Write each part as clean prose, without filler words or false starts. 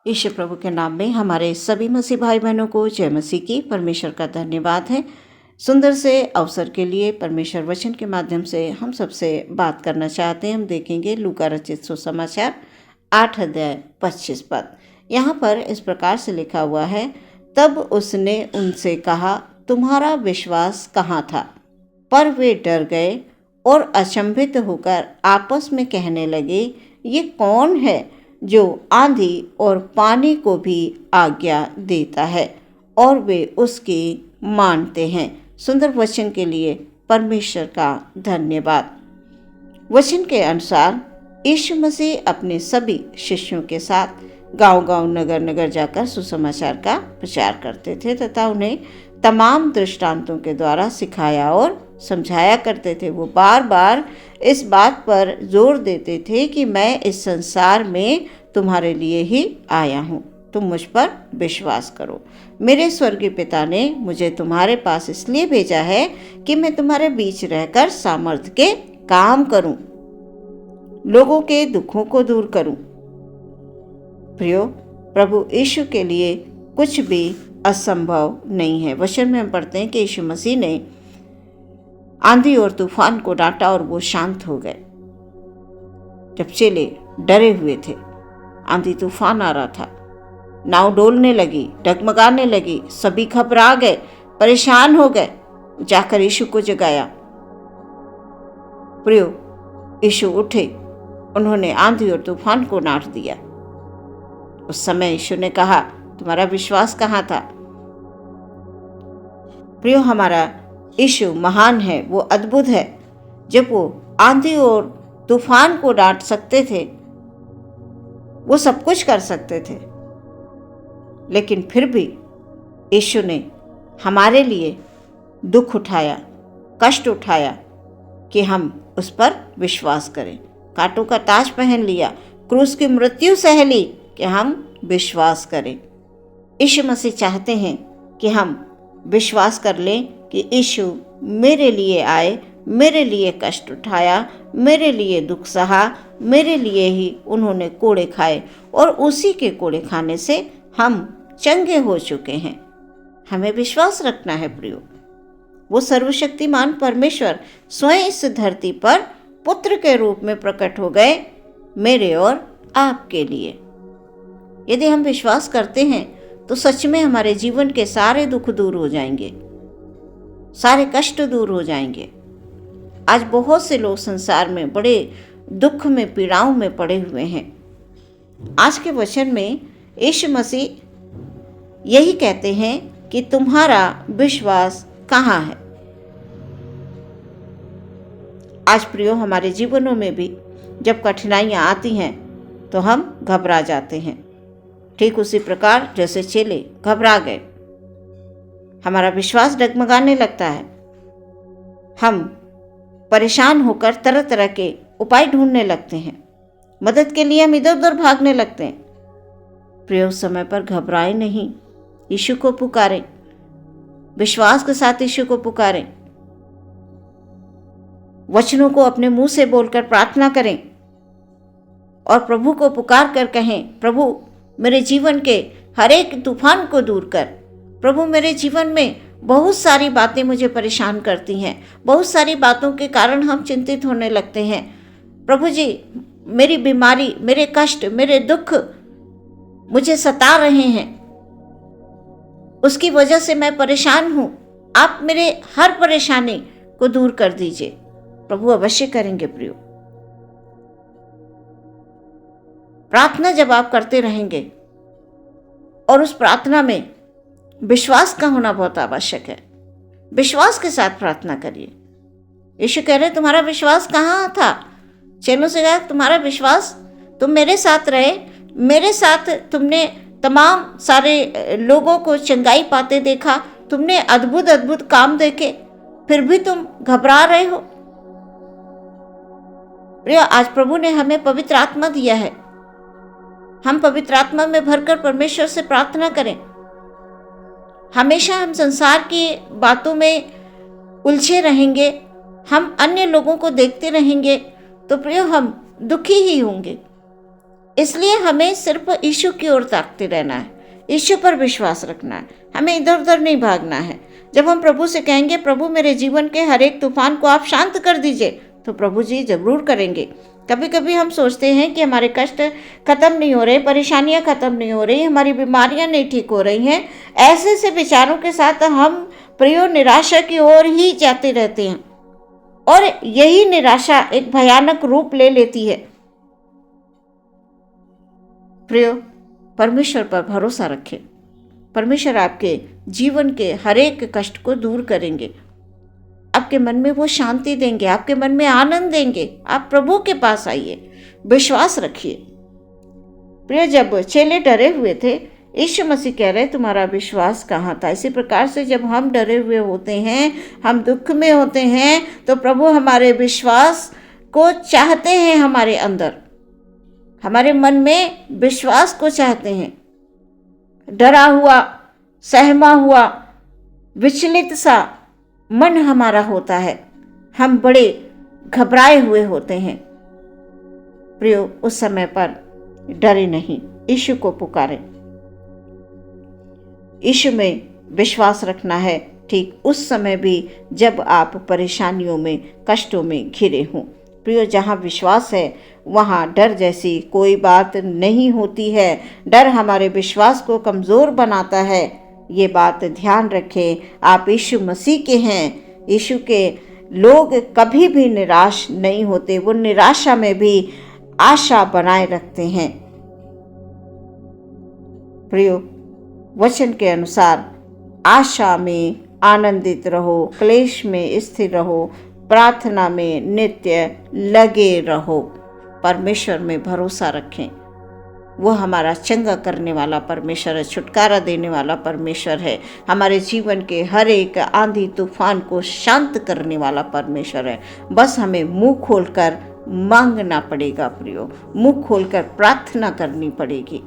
ईश्वर प्रभु के नाम में हमारे सभी मसीह भाई बहनों को जय मसीह की। परमेश्वर का धन्यवाद है सुंदर से अवसर के लिए। परमेश्वर वचन के माध्यम से हम सबसे बात करना चाहते हैं। हम देखेंगे लूका रचित सुसमाचार 8 अध्याय 25 पद। यहाँ पर इस प्रकार से लिखा हुआ है, तब उसने उनसे कहा, तुम्हारा विश्वास कहाँ था? पर वे डर गए और अचंभित होकर आपस में कहने लगे, ये कौन है जो आंधी और पानी को भी आज्ञा देता है और वे उसकी मानते हैं। सुंदर वचन के लिए परमेश्वर का धन्यवाद। वचन के अनुसार यीशु मसीह अपने सभी शिष्यों के साथ गांव-गांव, नगर-नगर जाकर सुसमाचार का प्रचार करते थे तथा उन्हें तमाम दृष्टांतों के द्वारा सिखाया और समझाया करते थे। वो बार बार इस बात पर जोर देते थे कि मैं इस संसार में तुम्हारे लिए ही आया हूँ, तुम मुझ पर विश्वास करो। मेरे स्वर्गीय पिता ने मुझे तुम्हारे पास इसलिए भेजा है कि मैं तुम्हारे बीच रहकर सामर्थ्य के काम करूं, लोगों के दुखों को दूर करूं। प्रियो, प्रभु यीशु के लिए कुछ भी असंभव नहीं है। वचन में हम पढ़ते हैं कि यीशु मसीह ने आंधी और तूफान को डांटा और वो शांत हो गए। जब चेले डरे हुए थे, आंधी तूफान आ रहा था, नाव डोलने लगी, डगमगाने लगी, सभी घबरा गए, परेशान हो गए। जाकर यीशु को जगाया। प्रियो, यीशु उठे, उन्होंने आंधी और तूफान को डांट दिया। उस समय यीशु ने कहा, तुम्हारा विश्वास कहाँ था? प्रियो, हमारा यीशु महान है, वो अद्भुत है। जब वो आंधी और तूफान को डांट सकते थे, वो सब कुछ कर सकते थे, लेकिन फिर भी यीशु ने हमारे लिए दुख उठाया, कष्ट उठाया कि हम उस पर विश्वास करें। कांटों का ताज पहन लिया, क्रूस की मृत्यु सह ली कि हम विश्वास करें। यीशु मसीह चाहते हैं कि हम विश्वास कर लें कि यीशु मेरे लिए आए, मेरे लिए कष्ट उठाया, मेरे लिए दुख सहा, मेरे लिए ही उन्होंने कोड़े खाए और उसी के कोड़े खाने से हम चंगे हो चुके हैं। हमें विश्वास रखना है प्रियो। वो सर्वशक्तिमान परमेश्वर स्वयं इस धरती पर पुत्र के रूप में प्रकट हो गए मेरे और आपके लिए। यदि हम विश्वास करते हैं तो सच में हमारे जीवन के सारे दुख दूर हो जाएंगे, सारे कष्ट दूर हो जाएंगे। आज बहुत से लोग संसार में बड़े दुख में, पीड़ाओं में पड़े हुए हैं। आज के वचन में यीशु मसीह यही कहते हैं कि तुम्हारा विश्वास कहाँ है? आज प्रियो, हमारे जीवनों में भी जब कठिनाइयाँ आती हैं तो हम घबरा जाते हैं। ठीक उसी प्रकार जैसे चेले घबरा गए, हमारा विश्वास डगमगाने लगता है। हम परेशान होकर तरह तरह के उपाय ढूंढने लगते हैं, मदद के लिए हम इधर उधर भागने लगते हैं। प्रिय, समय पर घबराएं नहीं, यीशु को पुकारें, विश्वास के साथ यीशु को पुकारें, वचनों को अपने मुंह से बोलकर प्रार्थना करें और प्रभु को पुकार कर कहें, प्रभु मेरे जीवन के हर एक तूफान को दूर कर। प्रभु, मेरे जीवन में बहुत सारी बातें मुझे परेशान करती हैं, बहुत सारी बातों के कारण हम चिंतित होने लगते हैं। प्रभु जी, मेरी बीमारी, मेरे कष्ट, मेरे दुख मुझे सता रहे हैं, उसकी वजह से मैं परेशान हूँ। आप मेरे हर परेशानी को दूर कर दीजिए। प्रभु अवश्य करेंगे प्रियो। प्रार्थना जब आप करते रहेंगे और उस प्रार्थना में विश्वास का होना बहुत आवश्यक है, विश्वास के साथ प्रार्थना करिए। यीशु कह रहे, तुम्हारा विश्वास कहाँ था? चेलों से कहा, तुम्हारा विश्वास, तुम मेरे साथ रहे, मेरे साथ तुमने तमाम सारे लोगों को चंगाई पाते देखा, तुमने अद्भुत अद्भुत काम देखे, फिर भी तुम घबरा रहे हो। प्रिय, आज प्रभु ने हमें पवित्र आत्मा दिया है। हम पवित्र आत्मा में भरकर परमेश्वर से प्रार्थना करें। हमेशा हम संसार की बातों में उलझे रहेंगे, हम अन्य लोगों को देखते रहेंगे तो प्रिय, हम दुखी ही होंगे। इसलिए हमें सिर्फ यीशु की ओर ताकते रहना है, यीशु पर विश्वास रखना है, हमें इधर उधर नहीं भागना है। जब हम प्रभु से कहेंगे प्रभु मेरे जीवन के हर एक तूफान को आप शांत कर दीजिए, तो प्रभु जी जरूर करेंगे। कभी कभी हम सोचते हैं कि हमारे कष्ट खत्म नहीं हो रहे, परेशानियां खत्म नहीं हो रही, हमारी बीमारियां नहीं ठीक हो रही हैं। ऐसे से विचारों के साथ हम प्रियो निराशा की ओर ही जाते रहते हैं, और यही निराशा एक भयानक रूप ले लेती है। प्रियो, परमेश्वर पर भरोसा रखें। परमेश्वर आपके जीवन के हर एक कष्ट को दूर करेंगे, आपके मन में वो शांति देंगे, आपके मन में आनंद देंगे। आप प्रभु के पास आइए, विश्वास रखिए। प्रिय, जब चेले डरे हुए थे, यीशु मसीह कह रहे तुम्हारा विश्वास कहाँ था। इसी प्रकार से जब हम डरे हुए होते हैं, हम दुख में होते हैं, तो प्रभु हमारे विश्वास को चाहते हैं, हमारे अंदर, हमारे मन में विश्वास को चाहते हैं। डरा हुआ, सहमा हुआ, विचलित सा मन हमारा होता है, हम बड़े घबराए हुए होते हैं। प्रियो, उस समय पर डरे नहीं, यीशु को पुकारें। यीशु में विश्वास रखना है, ठीक उस समय भी जब आप परेशानियों में, कष्टों में घिरे हों। प्रियो, जहाँ विश्वास है वहाँ डर जैसी कोई बात नहीं होती है। डर हमारे विश्वास को कमज़ोर बनाता है, ये बात ध्यान रखें। आप यीशु मसीह के हैं, यीशु के लोग कभी भी निराश नहीं होते, वो निराशा में भी आशा बनाए रखते हैं। प्रियो, वचन के अनुसार आशा में आनंदित रहो, क्लेश में स्थिर रहो, प्रार्थना में नित्य लगे रहो, परमेश्वर में भरोसा रखें। वो हमारा चंगा करने वाला परमेश्वर है, छुटकारा देने वाला परमेश्वर है, हमारे जीवन के हर एक आंधी तूफान को शांत करने वाला परमेश्वर है। बस हमें मुंह खोलकर मांगना पड़ेगा। प्रियो, मुंह खोलकर प्रार्थना करनी पड़ेगी।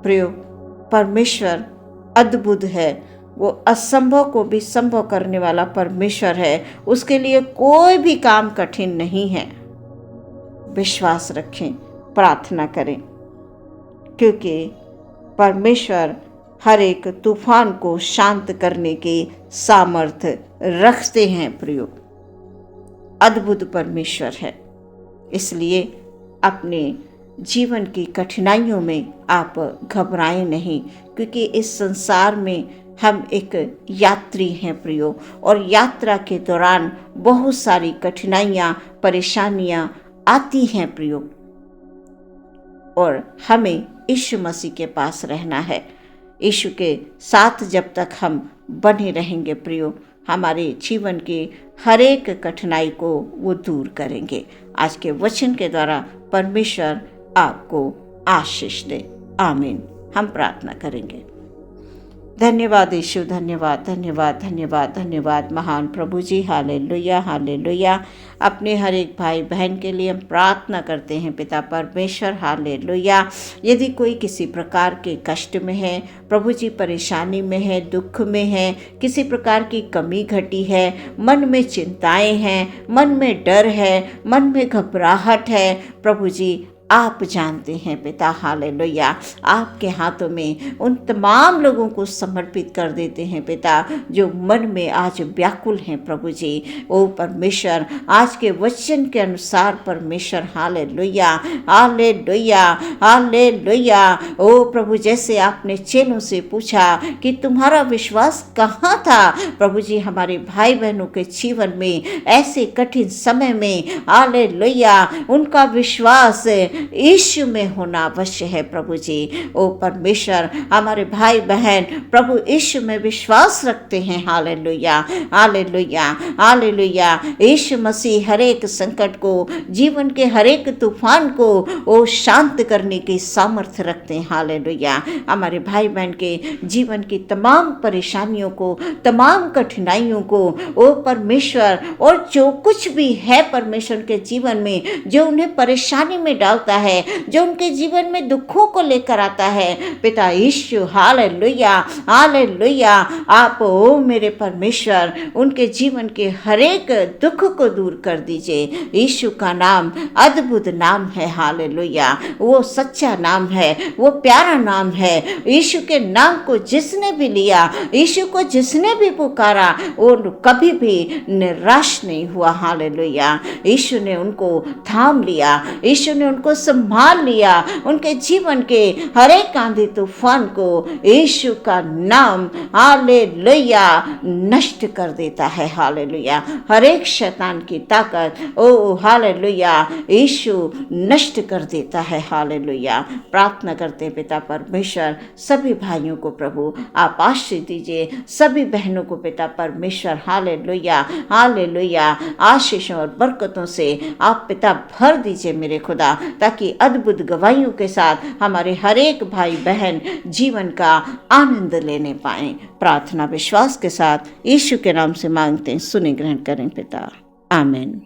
प्रियो, परमेश्वर अद्भुत है, वो असंभव को भी संभव करने वाला परमेश्वर है। उसके लिए कोई भी काम कठिन नहीं है। विश्वास रखें, प्रार्थना करें, क्योंकि परमेश्वर हर एक तूफान को शांत करने की सामर्थ्य रखते हैं। प्रियो, अद्भुत परमेश्वर है। इसलिए अपने जीवन की कठिनाइयों में आप घबराएं नहीं, क्योंकि इस संसार में हम एक यात्री हैं प्रियो, और यात्रा के दौरान बहुत सारी कठिनाइयाँ, परेशानियाँ आती हैं प्रियो, और हमें यीशु मसीह के पास रहना है। यीशु के साथ जब तक हम बने रहेंगे प्रियो, हमारे जीवन की हर एक कठिनाई को वो दूर करेंगे। आज के वचन के द्वारा परमेश्वर आपको आशीष दे। आमीन। हम प्रार्थना करेंगे। धन्यवाद यीशु, धन्यवाद धन्यवाद धन्यवाद धन्यवाद महान प्रभु जी। Hallelujah hallelujah. अपने हर एक भाई बहन के लिए हम प्रार्थना करते हैं पिता परमेश्वर। हालेलुया। यदि कोई किसी प्रकार के कष्ट में है प्रभु जी, परेशानी में है, दुख में है, किसी प्रकार की कमी घटी है, मन में चिंताएं हैं, मन में डर है, मन में घबराहट है, प्रभु जी आप जानते हैं पिता। हालेलुया। आपके हाथों में उन तमाम लोगों को समर्पित कर देते हैं पिता, जो मन में आज व्याकुल हैं प्रभु जी। ओ परमेश्वर, आज के वचन के अनुसार परमेश्वर, हालेलुया हालेलुया हालेलुया। ओ प्रभु, जैसे आपने चेलों से पूछा कि तुम्हारा विश्वास कहाँ था, प्रभु जी हमारे भाई बहनों के जीवन में ऐसे कठिन समय में, हालेलुया, उनका विश्वास यीशु में होना अवश्य है प्रभु जी। ओ परमेश्वर, हमारे भाई बहन प्रभु यीशु में विश्वास रखते हैं। Hallelujah hallelujah hallelujah. यीशु मसीह हर एक संकट को, जीवन के हर एक तूफान को ओ शांत करने की सामर्थ्य रखते हैं। हालेलुया। हमारे भाई बहन के जीवन की तमाम परेशानियों को, तमाम कठिनाइयों को ओ परमेश्वर, और जो कुछ भी है परमेश्वर के जीवन में जो उन्हें परेशानी में डालता होता है, जो उनके जीवन में दुखों को लेकर आता है। पिता यीशु, हालेलुया, हालेलुया, आप ओ मेरे परमेश्वर उनके जीवन के हर एक दुख को दूर कर दीजिए। यीशु का नाम अद्भुत नाम है, हालेलुया, वो सच्चा नाम है, वो प्यारा नाम है। यीशु के नाम को जिसने भी लिया, यीशु को जिसने भी पुकारा, वो कभी भी निराश नहीं हुआ, हालेलुया। यीशु ने उनको थाम लिया, यीशु ने उनको संभाल लिया। उनके जीवन के हर एक आंधी तूफान को यीशु का नाम हालेलुया नष्ट कर देता है, हालेलुया। हर एक शैतान की ताकत ओ हालेलुया यीशु नष्ट कर देता है, हालेलुया। प्रार्थना करते पिता परमेश्वर सभी भाइयों को प्रभु आप आशीष दीजिए, सभी बहनों को पिता परमेश्वर हालेलुया, हालेलुया, आशीषों और बरकतों से आप पिता भर दीजिए मेरे खुदा, ताकि अद्भुत गवाहियों के साथ हमारे हर एक भाई बहन जीवन का आनंद लेने पाएं। प्रार्थना विश्वास के साथ यीशु के नाम से मांगते हैं, सुने ग्रहण करें पिता, आमीन।